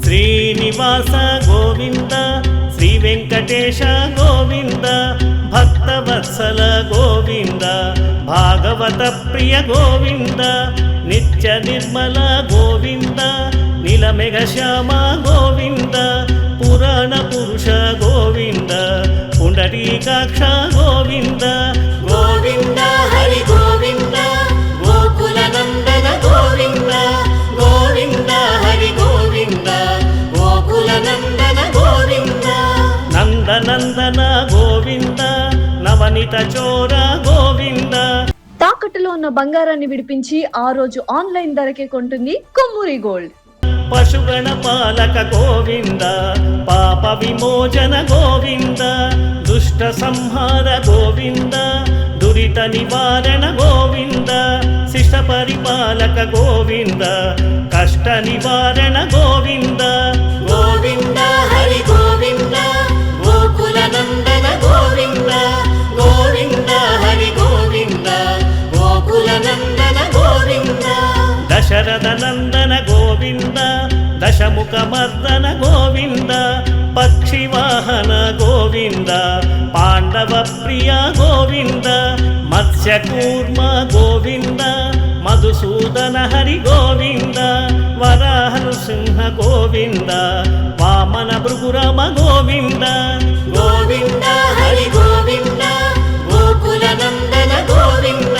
శ్రీనివాస గోవింద శ్రీ వెంకటేశ గోవింద భక్తవత్సల గోవింద భాగవత ప్రియ గోవింద నిత్య నిర్మల గోవింద నీలమేఘ శ్యామ గోవింద పురాణ పురుష గోవింద పుండరీకాక్ష గోవింద గోవింద హరి గోవింద గోకుల నందన గోవింద గోవింద హరి గోవింద గోకుల నందన గోవింద నందనందన గోవింద నవనిత చోర గోవింద. తాకట్టులో ఉన్న బంగారాన్ని విడిపించి ఆ రోజు ఆన్లైన్ ధరకే కొంటుంది కొమ్మూరి గోల్డ్. పశుగణ పాలక గోవింద పాప విమోచన గోవింద దుష్ట సంహార గోవింద దురిత నివారణ గోవింద శిష్ట పరిపాలక గోవింద కష్ట నివారణ గోవింద గోవింద హరి గోవింద గోకుల నందన గోవింద గోవింద హరి గోవింద గోకుల నందన గోవింద దశరథ నందన గోవింద దశముఖ మర్దన గోవింద పక్షివాహన గోవింద పాండవ ప్రియ గోవింద మత్స్యకూర్మ గోవింద మధుసూదన హరి గోవింద వరాహ నృసింహ గోవింద వామన భృగురామ గోవింద గోవింద హరి గోవింద గోకుల నందన గోవింద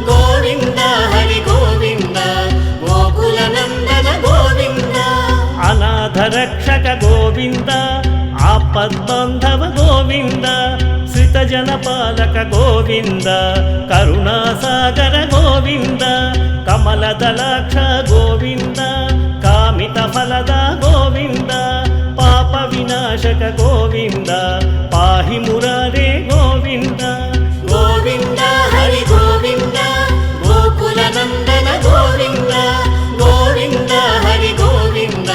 గోవింద హరి గోవింద గోకుల నందన గోవింద అనాథ రక్షక గోవింద ఆపద్బాంధవ గోవింద శ్రిత జనపాలక గోవింద కరుణాసాగర గోవింద కమలదలాక్ష గోవింద కామిత ఫలద గోవింద పాప వినాశక గోవింద పాహి మురారే గోవింద గోవింద హరి గోవింద గోకుల నందన గోవింద గోవింద హరి గోవింద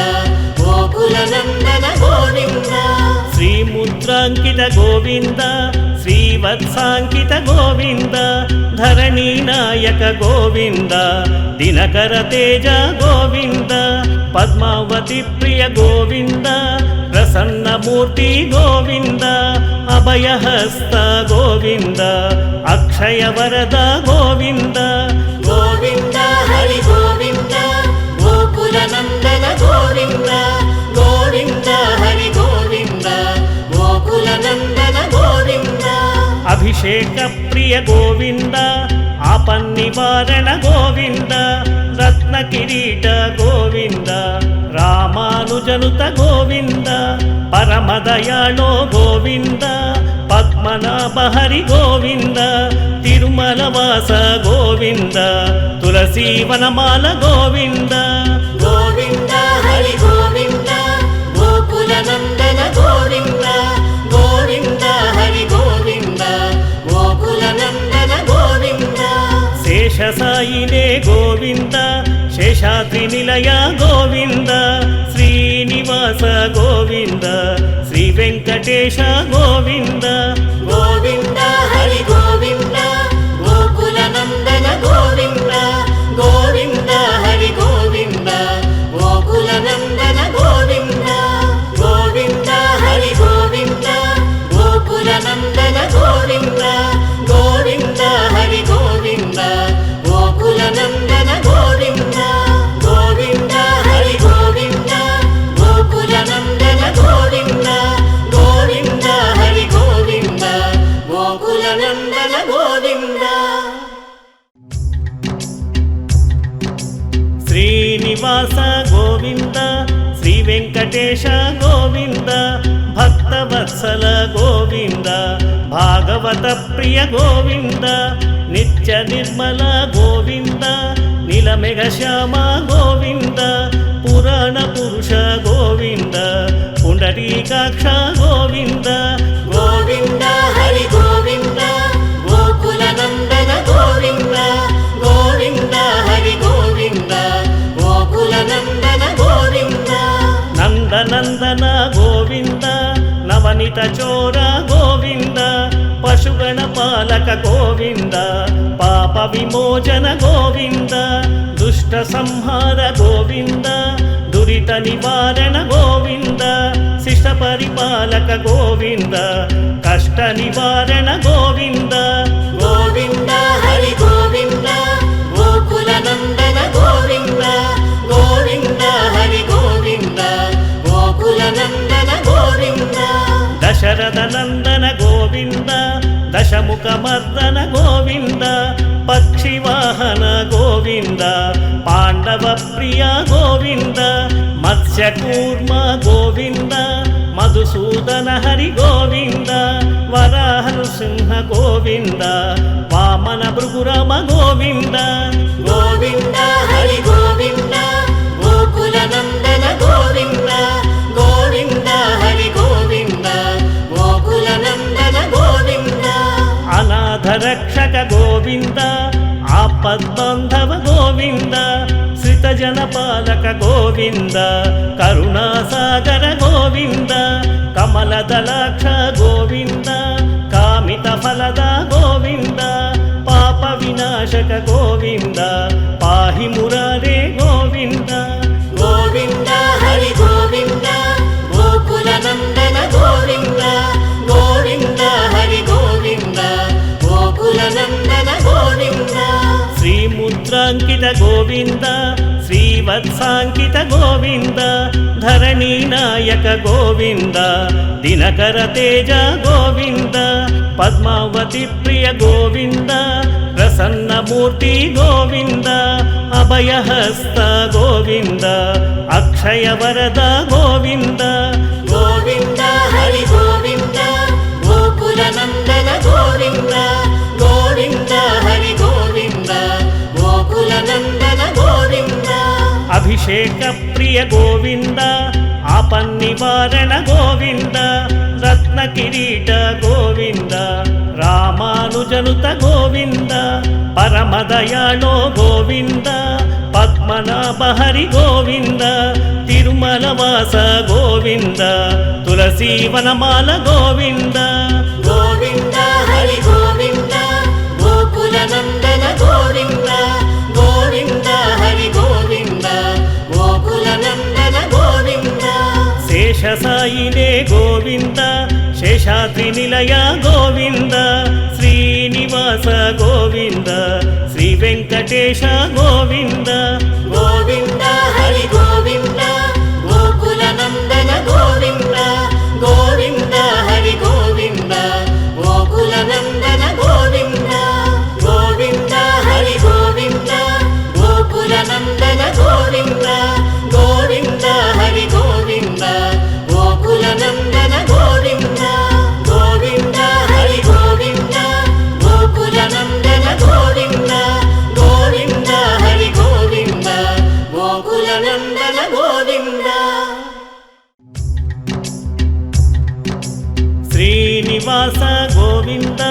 గోకుల నందన గోవింద శ్రీముద్రాంకిత గోవింద శ్రీవత్సాంకిత గోవింద ధరణీ నాయక గోవింద దినకర తేజ గోవింద పద్మావతి ప్రియ గోవింద ప్రసన్నమూర్తి గోవింద అభయహస్త గోవింద అక్షయ వరద గోవింద గోవింద హరి గోవింద గోకుల నందన గోవింద గోవింద హరి గోవింద గోకుల నందన గోవింద అభిషేక ప్రియ గోవింద ఆపన్నివారణ గోవింద రత్న కిరీట గోవింద రామానుజనుత గోవింద పరమదయాళో గోవింద పద్మనాభ హరి గోవింద తిరుమల వాస గోవింద తులసీవనమాల గోవింద గోవింద హరి గోవింద గోకుల నందన గోవింద గోవింద హరి గోవింద గోకుల నందన గోవింద శేషసాయినే గోవింద శేషాద్రి నిలయ గోవింద శ్రీనివాస గోవింద శ్రీ వెంకటేశ గోవింద గోవింద హరి గోవింద గోకుల నందన గోవింద గోవింద హరి గోవింద గోకుల నందన గోవింద గోవింద హరి గోవింద గోకుల నందన గోవింద గోవింద హరి గోవింద గోకుల నందన గోవింద గోవింద హరి గోవింద గోకుల నందన గోవింద గోవింద హరి గోవింద గోకుల నందన గోవింద శ్రీనివాస గోవింద శ్రీ వెంకటేశ గోవింద భక్తవత్సల గోవింద భాగవత ప్రియ గోవింద నిత్య నిర్మల గోవింద నీలమేఘ శ్యామ గోవింద పురాణ పురుష గోవింద పుండరీకాక్ష గోవింద గోవింద హరి గోవింద గోకుల నందన గోవింద గోవింద హరి గోవింద గోకుల నందన గోవింద నందనందన గోవింద నవనిత చోర గోవింద పశుగణ పాలక గోవింద పాప విమోచన గోవింద దుష్ట సంహార గోవింద దురిత నివారణ గోవింద శిష్ట పరిపాలక గోవింద కష్ట నివారణ గోవింద గోవింద హరి గోవింద గోకుల నందన గోవింద గోవింద హరి గోవింద గోకుల నందన గోవింద దశరథ నందన గోవింద దశముఖ మర్దన గోవింద పక్షివాహన గోవింద పాండవ ప్రియ గోవింద మత్స్యకూర్మ గోవింద మధుసూదన హరి గోవింద వరాహ నృసింహ గోవింద వామన భృగురమ గోవింద గోవింద హరి గోవింద గోకుల నందన గోవింద గోవింద హరి గోవింద గోకుల నందన గోవింద అనాథ రక్షక గోవింద ఆపద్బాంధవ గోవింద శ్రిత జనపాలక గోవింద కరుణాసాగర గోవింద కమలదలాక్ష గోవింద కామిత ఫలద గోవింద పాప వినాశక గోవింద పాహి మురారే గోవింద గోవింద హరి గోవింద గోకుల నందన గోవింద గోవింద హరి గోవింద గోకుల నందన గోవింద శ్రీముద్రాంకిత గోవింద శ్రీవత్సాంకిత గోవింద ధరణీ నాయక గోవింద దినకర తేజ గోవింద పద్మావతి ప్రియ గోవింద ప్రసన్నమూర్తి గోవింద అభయహస్త గోవింద అక్షయ వరద గోవింద గోవింద హరి గోవింద గోకుల నందన గోవింద గోవింద హరి గోవింద గోకుల నందన గోవింద అభిషేక ప్రియ గోవింద ఆపన్నివారణ గోవింద రత్న కిరీట గోవింద రామానుజనుత గోవింద పరమదయాళో గోవింద పద్మనాభ హరి గోవింద తిరుమల వాస గోవింద తులసీవనమాల గోవింద గోవింద హరి గోవింద గోకుల నందన గోవింద గోవింద హరి గోవింద గోకుల నందన గోవింద శేషసాయినే గోవింద శేషాద్రి నిలయ గోవింద శ్రీనివాస గోవింద శ్రీ వెంకటేశ గోవింద గోవింద హరి గోవింద గోకుల నందన గోవింద గోవింద హరి గోవింద గోకుల నందన గోవింద గోవింద హరి గోవింద గోకుల నందన గోవింద గోవింద హరి గోవింద గోకుల నందన గోవింద గోవింద హరి గోవింద గోకుల నందన గోవింద గోవింద హరి గోవింద గోకుల నందన గోవింద శ్రీనివాస గోవింద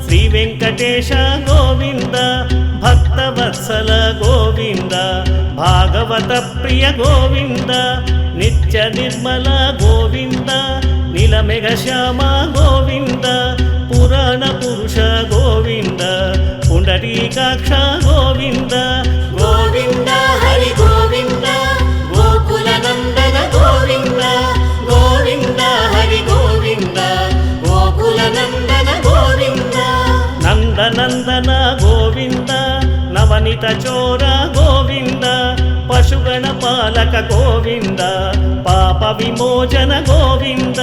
శ్రీ వెంకటేశ గోవింద భక్తవత్సల గోవింద భాగవత ప్రియ గోవింద నిత్య నిర్మల గోవింద నీలమేఘ శ్యామ గోవింద పురాణ పురుష గోవింద పుండరీకాక్ష గోవింద గోవింద హరి గోవింద గోకుల నందన గోవింద గోవింద హరి గోవింద గోకుల నందన గోవింద నందనందన గోవింద నవనిత చోర గోవింద పశుగణ పాలక గోవింద పాప విమోచన గోవింద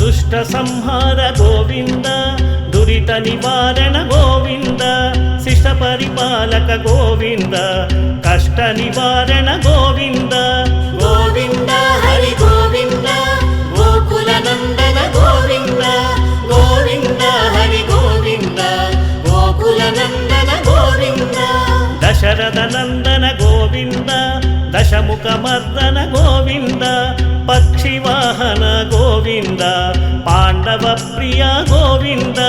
దుష్ట సంహార గోవింద దురిత నివారణ గోవింద శిష్ట పరిపాలక గోవింద కష్ట నివారణ గోవింద గోవింద హరి గోవింద గోకుల నందన గోవింద గోవింద హరి గోవింద గోకుల నందన గోవింద దశరథ నందన గోవింద దశముఖ మర్దన గోవింద పక్షివాహన గోవింద పాండవ ప్రియ గోవింద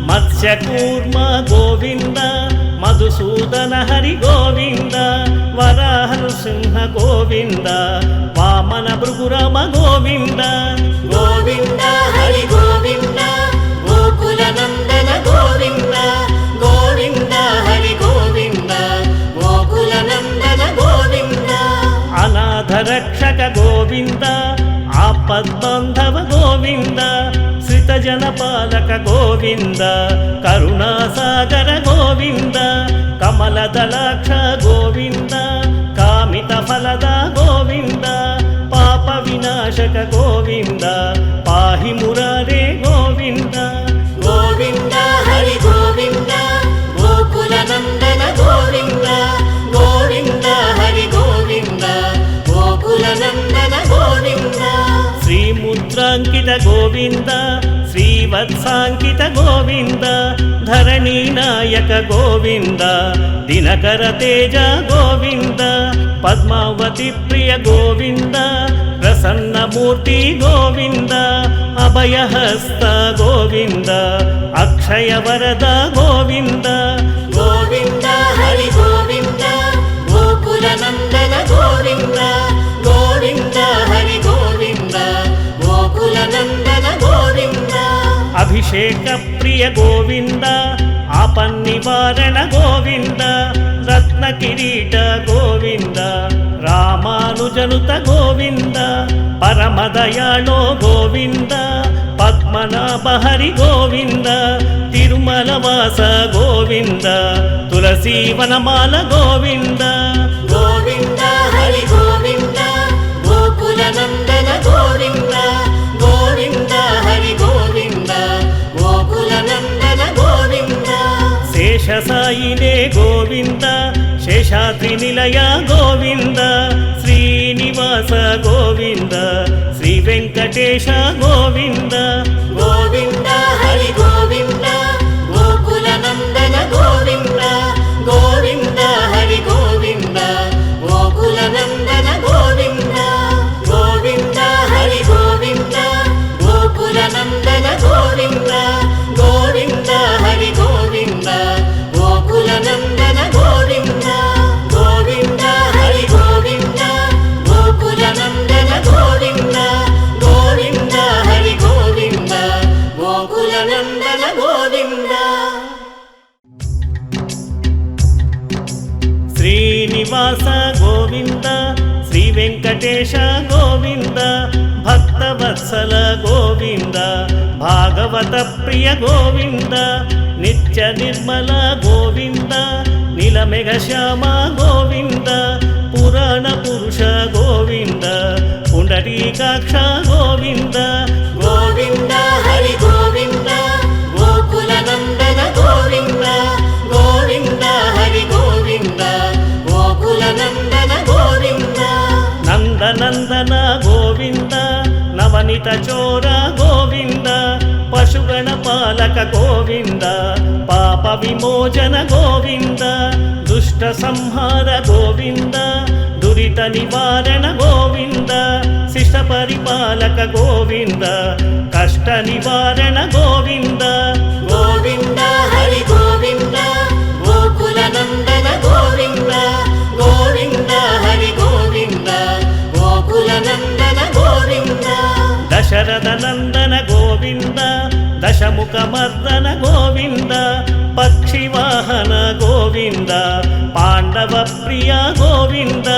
మత్స్యకూర్మ గోవింద మధుసూదన హరి గోవింద వరాహ నృసింహ గోవింద వామన భృగురమ గోవింద గోవింద హరి గోవింద గోకుల నందన గోవింద గోవింద హరి గోవింద గోకుల నందన గోవింద అనాథ రక్షక ఆపద్బాంధవ గోవింద శ్రితజనపాలక గోవింద కరుణాసాగర గోవింద కమలదలాక్ష గోవింద కామిత ఫలద గోవింద పాప వినాశక గోవింద పాహి మురారే గోవింద గోవింద హరి గోవింద గోకుల నందన గోవింద గోవింద హరి గోవింద గోకుల నందన గోవింద శ్రీముద్రాంకిత గోవింద శ్రీవత్సాంకిత గోవింద ధరణీ నాయక గోవింద దినకర తేజ గోవింద పద్మావతి ప్రియ గోవింద ప్రసన్నమూర్తి గోవింద అభయహస్త గోవింద అక్షయ వరద గోవింద గోవింద హరి గోవింద గోకుల నందన గోవింద గోవింద హరి గోవింద గోకుల నందన గోవింద అభిషేక ప్రియ గోవింద ఆపన్నివారణ గోవింద రత్న కిరీట గోవింద రామానుజనుత గోవింద పరమదయాళో గోవింద పద్మనాభ హరి గోవింద తిరుమల వాస గోవింద తులసీవనమాల గోవింద గోవింద హరి గోవింద గోకుల నందన గోవింద గోవింద హరి గోవింద గోకుల నందన గోవింద శేషసాయినే గోవింద శేషాద్రి నిలయ గోవింద శ్రీనివాస గోవింద శ్రీ వెంకటేశ గోవింద గోవింద హరి గోవింద గోకుల నందన గోవింద గోవింద హరి గోవింద గోకుల నందన గోవింద గోవింద హరి గోవింద గోకుల నందన గోవింద గోవింద హరి గోవింద గోకుల నందన గోవింద గోవింద హరి గోవింద గోకుల నందన గోవింద గోవింద హరి గోవింద గోకుల నందన గోవింద శ్రీనివాస గోవింద శ్రీ వెంకటేశ గోవింద భక్తవత్సల గోవింద భాగవత ప్రియ గోవింద నిత్య నిర్మల గోవింద నీలమేఘ శ్యామ గోవింద పురాణ పురుష గోవింద పుండరీకాక్ష గోవింద గోవింద హరి గోవింద గోకుల నందన గోవింద గోవింద హరి గోవింద గోకుల నందన గోవింద నందనందన గోవింద నవనిత చోర గోవింద పశుగణ పాలక గోవింద పాప విమోచన గోవింద దుష్ట సంహార గోవింద దురిత నివారణ గోవింద శిష్ట పరిపాలక గోవింద కష్ట నివారణ గోవింద గోవింద హరి గోవింద గోకుల నందన గోవింద గోవింద హరి గోవింద గోకుల నందన గోవింద దశరథ నందన గోవింద దశముఖ మర్దన గోవింద పక్షివాహన గోవింద పాండవ ప్రియ గోవింద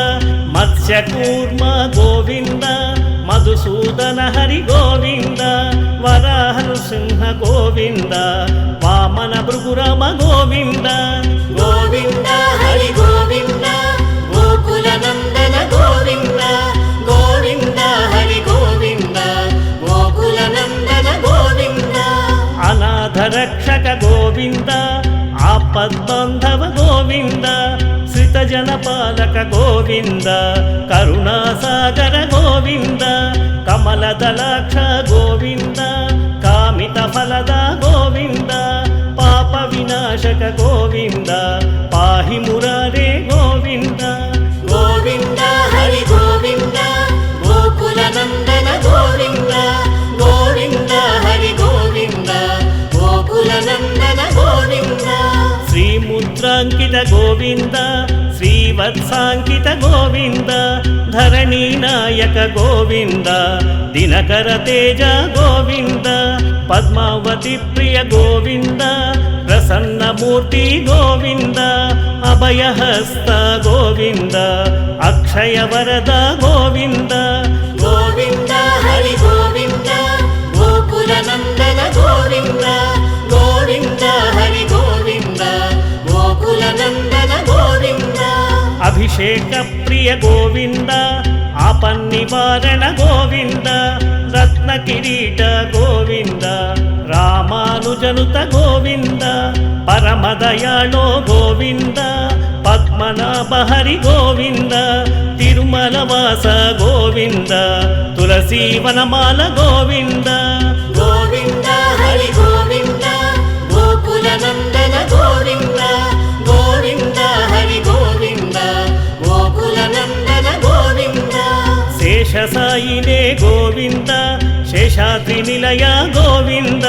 మత్స్యకూర్మ గోవింద మధుసూదన హరి గోవింద వరాహ నృసింహ గోవింద వామన భృగురామ గోవింద గోవింద హరి గోవింద గోకుల నందన గోవింద గోవింద హరి గోవింద గోకుల నందన గోవింద అనాథ రక్షక గోవింద ఆపద్బాంధవ గోవింద శ్రితజనపాలక గోవింద కరుణాసాగర గోవింద కమలదలాక్ష గోవింద కామిత ఫలద గోవింద పాప వినాశక గోవింద పాహి మురారే గోవింద గోవింద హరి గోవింద గోకుల నందన గోవింద గోవింద హరి గోవింద గోకుల నందన గోవింద శ్రీముద్రాంకిత గోవింద శ్రీవత్సాంకిత గోవింద ధరణీ నాయక గోవింద దినకర తేజ గోవింద పద్మావతి ప్రియ గోవింద ప్రసన్నమూర్తి గోవింద అభయహస్త గోవింద అక్షయ వరద గోవింద గోవింద హరి అభిషేక ప్రియ గోవింద ఆపన్నివారణ గోవింద రత్న కిరీట గోవింద రామానుజనుత గోవింద పరమదయాళో గోవింద పద్మనాభ హరి గోవింద తిరుమల వాస గోవింద తులసీ వనమాల గోవింద గోవింద హరి గోవింద గోకుల నందన గోవింద గోవింద హరి గోవింద గోకుల నందన గోవింద శేషసాయినే గోవింద శేషాద్రి నిలయ గోవింద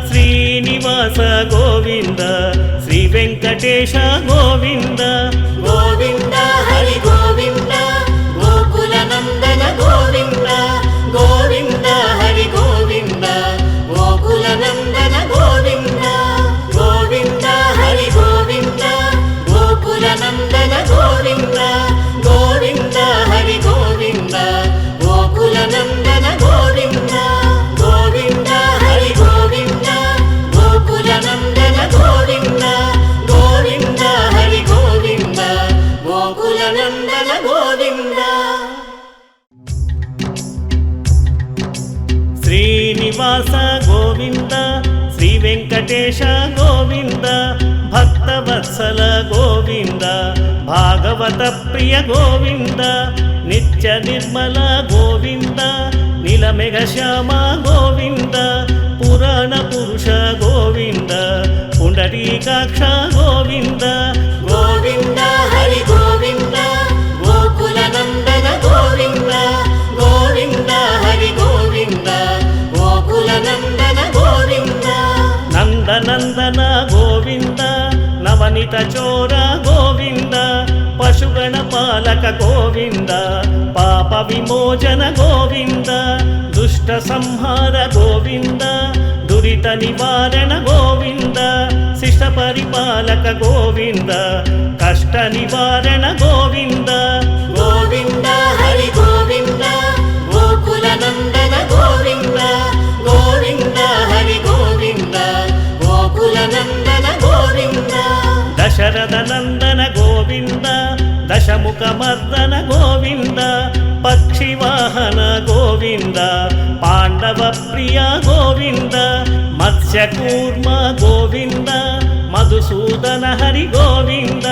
శ్రీనివాస గోవింద శ్రీ వెంకటేశ గోవింద గోవింద హరి గోవింద గోకుల నందన గోవింద గోవింద హరి గోవింద గోకుల నందన గోవింద గోవింద హరి గోవింద గోకుల నందన గోవింద గోవింద హరి గోవింద గోకుల నందన గోవింద గోవింద హరి గోవింద గోకుల నందన గోవింద గోవింద హరి గోవింద గోకుల నందన గోవింద శ్రీనివాస గోవింద శ్రీ వెంకటేశ గోవింద భక్తవత్సల గోవింద భాగవత ప్రియ గోవింద నిత్య నిర్మల గోవింద నీలమేఘ శ్యామ గోవింద పురాణ పురుష గోవింద పుండరీకాక్ష గోవింద గోవింద హరి గోవింద గోకుల నందన గోవింద గోవింద హరి గోవింద గోకుల నందన గోవింద నందనందన గోవింద నవనిత చోర గోవింద పశుగణ పాలక గోవింద పాప విమోచన గోవింద దుష్ట సంహార గోవింద దురిత నివారణ గోవింద శిష్ట పరిపాలక గోవింద కష్ట నివారణ గోవింద గోవింద హరి గోవింద గోకుల నందన గోవింద గోవింద హరి గోవింద గోకుల నందన గోవింద దశరథ నందన గోవింద దశముఖ మర్దన గోవింద పక్షి వాహన గోవింద పాండవ ప్రియ గోవింద మత్స్య కూర్మ గోవింద మధుసూదన హరి గోవింద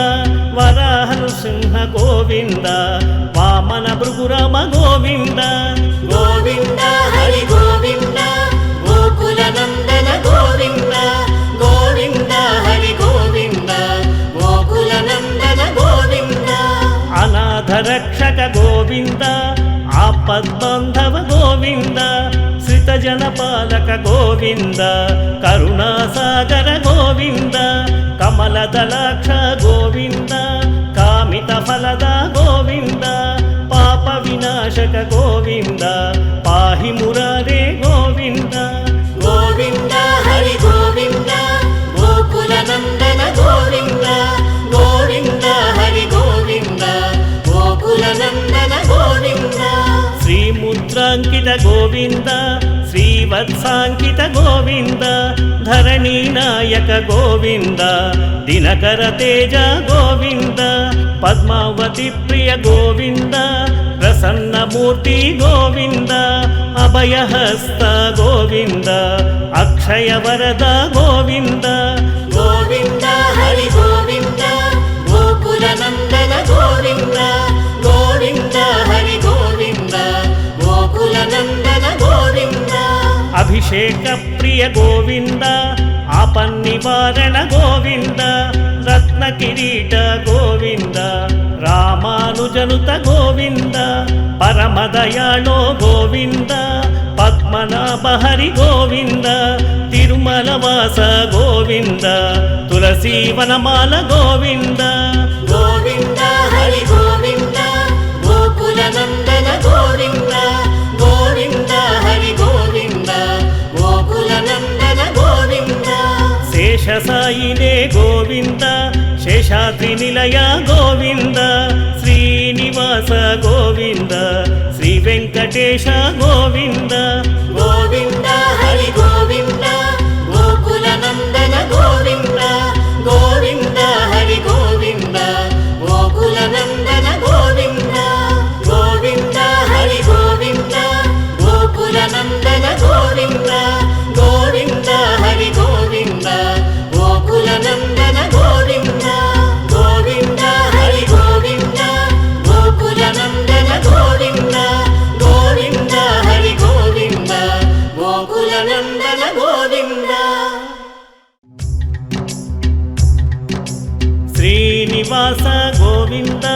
వరాహ నృసింహ గోవింద వామన భృగురామ గోవింద గోవింద హరి గోవింద గోకుల నందన గోవింద గోవింద హరి గోవింద గోకుల నందన గోవింద అనాథ రక్షక గోవింద ఆపద్బాంధవ గోవింద శ్రిత జనపాలక గోవింద కరుణాసాగర గోవింద కమలదలాక్ష గోవింద కామిత ఫలద గోవింద పాప వినాశక గోవింద పాహి మురారే గోవింద గోవింద హరి గోవింద గోకుల నందన గోవింద గోవింద హరి గోవింద గోకుల నందన గోవింద శ్రీముద్రాంకిత గోవింద శ్రీవత్సాంకిత గోవింద ధరణీ నాయక గోవింద దినకర తేజ గోవింద పద్మావతి ప్రియ గోవింద ప్రసన్నమూర్తి గోవింద అభయహస్త గోవింద అక్షయ వరద గోవింద గోవింద హరి గోవింద గోకుల నందన గోవింద గోవింద హరి గోవింద గోకుల నందన గోవింద అభిషేక ప్రియ గోవింద ఆపన్నివారణ గోవింద రత్న కిరీట గోవింద రామానుజనుత గోవింద పరమదయాళో గోవింద పద్మనాభ హరి గోవింద తిరుమల వాస గోవింద తులసీ వనమాల గోవింద గోవింద హరి గోవింద గోకుల నందన గోవింద గోవింద హరి గోవింద గోకుల నందన గోవింద శేషసాయినే గోవింద శేషాద్రి నిలయ గోవింద శ్రీనివాస గోవింద శ్రీ వెంకటేశ గోవింద గోవింద హరి గోవింద గోకుల నందన గోవింద గోవింద హరి గోవింద గోకుల నందన శ్రీనివాస గోవింద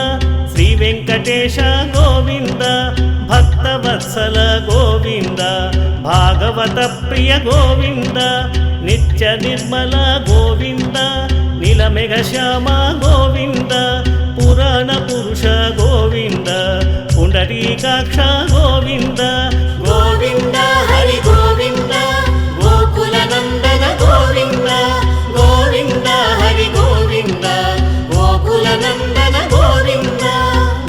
శ్రీ వెంకటేశ గోవింద భక్తవత్సల గోవింద భాగవత ప్రియ గోవింద నిత్య నిర్మల గోవింద నీలమేఘ శ్యామ గోవింద పురాణ పురుష గోవింద పుండరీకాక్ష గోవింద గోవింద హరి గోవింద గోకుల నందన గోవింద గోవింద హరి గోవింద గోకుల నందన గోవింద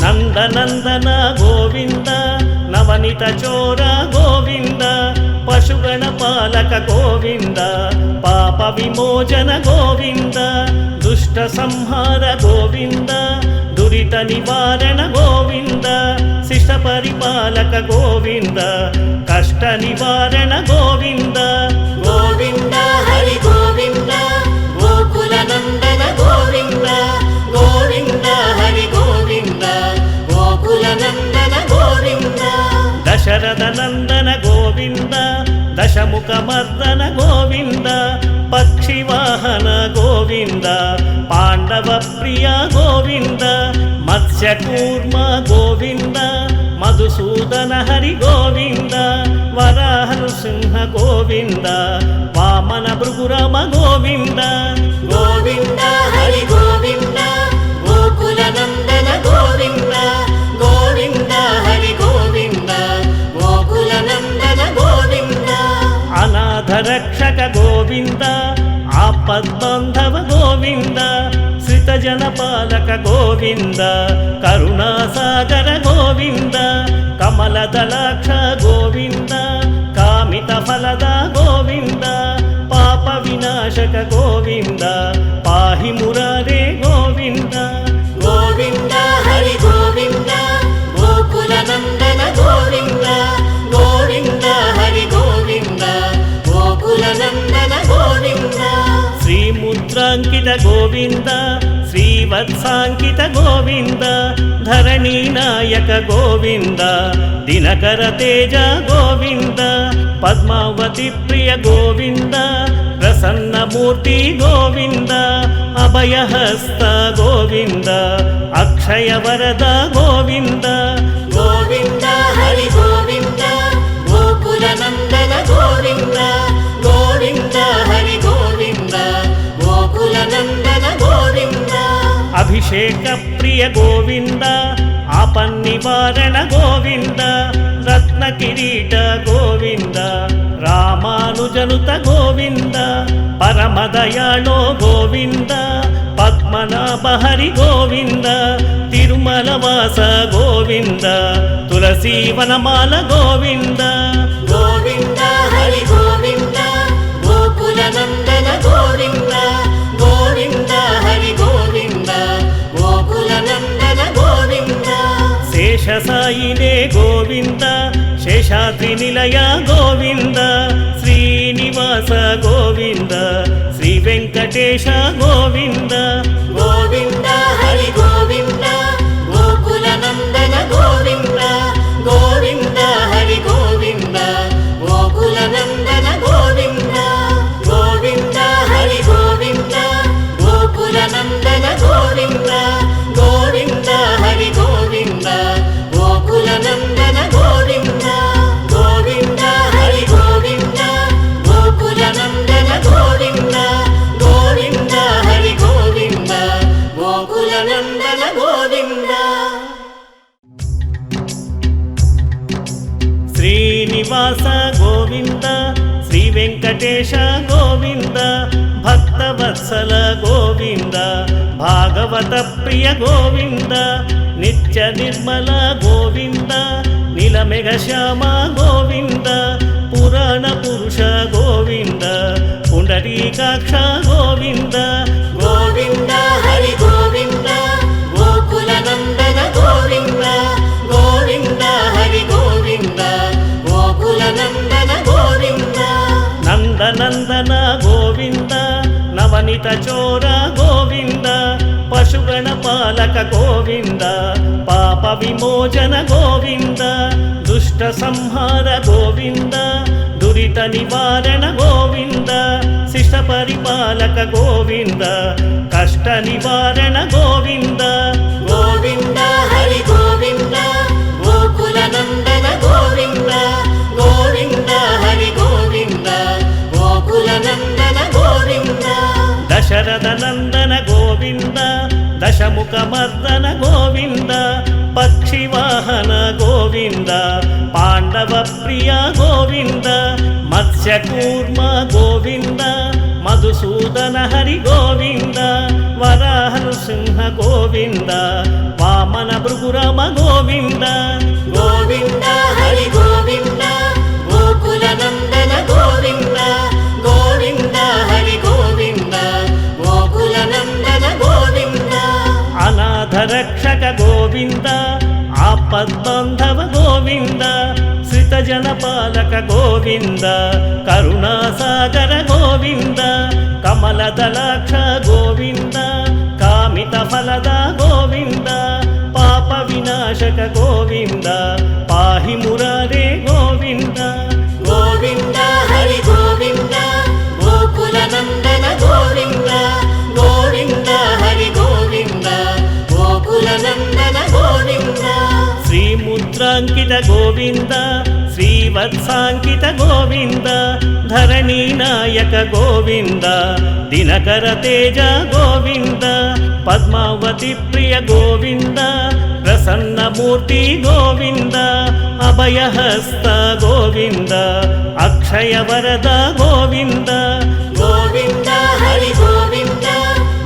నందనందన గోవింద నవనిత చోర గోవింద పశుగణ పాలక గోవింద పాప విమోచన గోవింద దుష్ట సంహార గోవింద దురిత నివారణ గోవింద శిష్ట పరిపాలక గోవింద కష్ట నివారణ గోవింద గోవింద హరి గోవింద గోకుల నందన గోవింద గోవింద హరి గోవింద గోకుల నందన గోవింద దశరథ నందన గోవింద దశముఖ మర్దన గోవింద పక్షివాహన గోవింద పాండవ ప్రియ గోవింద మత్స్యకూర్మ గోవింద మధుసూదన హరి గోవింద వరాహ నృసింహ గోవింద వామన భృగురామ గోవింద గోవింద హరి గోవింద గోకుల నందన గోవింద గోవింద హరి గోవింద గోకుల నందన గోవింద అనాథ రక్షక గోవింద ఆపద్బాంధవ గోవింద శ్రిత జనపాలక గోవింద కరుణాసాగర గోవింద కమలదలాక్ష గోవింద కామిత ఫలద గోవింద పాప వినాశక గోవింద పాహి మురారే గోవింద గోవింద హరి గోవింద గోకుల నందన గోవింద గోవింద హరి గోవింద గోకుల నందన గోవింద శ్రీముద్రాంకిత గోవింద శ్రీవత్సాంకిత గోవింద ధరణీ నాయక గోవింద దినకర తేజ గోవింద పద్మావతి ప్రియ గోవింద ప్రసన్నమూర్తి గోవింద అభయహస్త గోవింద అక్షయ వరద గోవింద గోవింద హరి గోవింద గోకుల నందన గోవింద గోవింద హరి గోవింద గోకుల నందన గోవింద అభిషేక ప్రియ గోవింద ఆపన్నివారణ గోవింద రత్న కిరీట గోవింద రామానుజనుత గోవింద పరమదయాళో గోవింద పద్మనాభ హరి గోవింద తిరుమల వాస గోవింద తులసీ వనమాల గోవింద గోవింద హరి గోవింద గోకుల నందన గోవింద గోవింద హరి గోవింద గోకుల నందన గోవింద శేషసాయినే గోవింద శేషాద్రి నిలయ గోవింద శ్రీనివాస గోవింద శ్రీ వెంకటేశ గోవింద గోవింద హరి గోవింద గోకుల నందన గోవింద గోవింద హరి గోవింద గోకుల నందన గోవింద గోవింద హరి గోవింద గోకుల నందన గోవింద గోవింద హరి గోవింద గోకుల నందన గోవింద గోవింద హరి గోవింద గోకుల నందన గోవింద గోవింద హరి గోవింద గోకుల నందన గోవింద శ్రీనివాస గోవింద శ్రీ వెంకటేశ గోవింద భక్తవత్సల గోవింద భాగవత ప్రియ గోవింద నిత్య నిర్మల గోవింద నీలమేఘ శ్యామ గోవింద పురాణ పురుష గోవింద పుండరీకాక్ష గోవింద గోవింద హరి గోవింద గోకుల నందన గోవింద గోవింద హరి గోవింద గోకుల నందన గోవింద నందనందన గోవింద నవనిత చోర గోవింద పశుగణ పాలక గోవింద పాప విమోచన గోవింద దుష్ట సంహార గోవింద దురిత నివారణ గోవింద శిష్ట ఇష్ట పరిపాలక గోవింద కష్ట నివారణ గోవింద గోవింద హరి గోవింద గోకుల నందన గోవింద గోవింద హరి గోవింద గోకుల నందన గోవింద దశరథ నందన గోవింద దశముఖ మర్దన గోవింద పక్షివాహన గోవింద పాండవ ప్రియ గోవింద మత్స్యకూర్మ గోవింద మధుసూదన హరి గోవింద వరాహ నృసింహ గోవింద వామన భృగురమ గోవింద గోవింద హరి గోవింద గోకుల నందన గోవింద గోవింద హరి గోవింద గోకుల నందన గోవింద అనాథ రక్షక గోవింద ఆపద్బంధవ గోవింద శ్రిత జనపాలక గోవింద కరుణాసాగర గోవింద కమలదలాక్ష గోవింద కామిత ఫలద గోవింద పాప వినాశక గోవింద పాహి మురారే గోవింద గోవింద హరి గోవింద గోకుల నందన గోవింద గోవింద హరి గోవింద గోకుల నందన గోవింద శ్రీముద్రాంకిత గోవింద శ్రీవత్సాంకిత గోవింద ధరణీ నాయక గోవింద దినకర తేజ గోవింద పద్మావతి ప్రియ గోవింద ప్రసన్నమూర్తి గోవింద అభయహస్త గోవింద అక్షయ వరద గోవింద గోవింద హరి గోవింద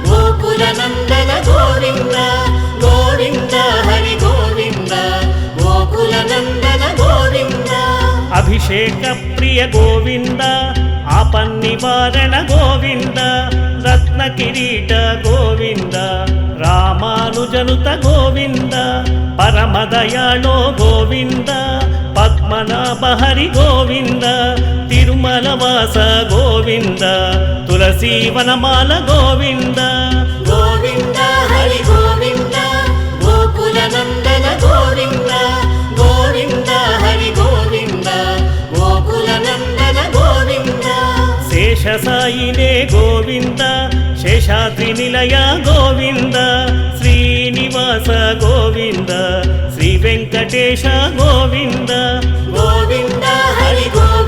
గోకుల నందన గోవింద గోవింద హరి గోవింద గోకుల నందన గోవింద అభిషేక ప్రియ గోవింద ఆపన్నివారణ గోవింద రత్న కిరీట గోవింద రామానుజనుత గోవింద పరమదయాళో గోవింద పద్మనాభ హరి గోవింద తిరుమల వాస గోవింద తులసీవనమాల గోవింద గోవింద హరి గోవింద గోకుల నందన గోవింద గోవింద హరి గోవింద గోకుల నందన గోవింద శేషసాయినే గోవింద శేషాద్రి నిలయ గోవింద శ్రీనివాస గోవింద శ్రీ వెంకటేశ గోవింద గోవింద హరి గోవింద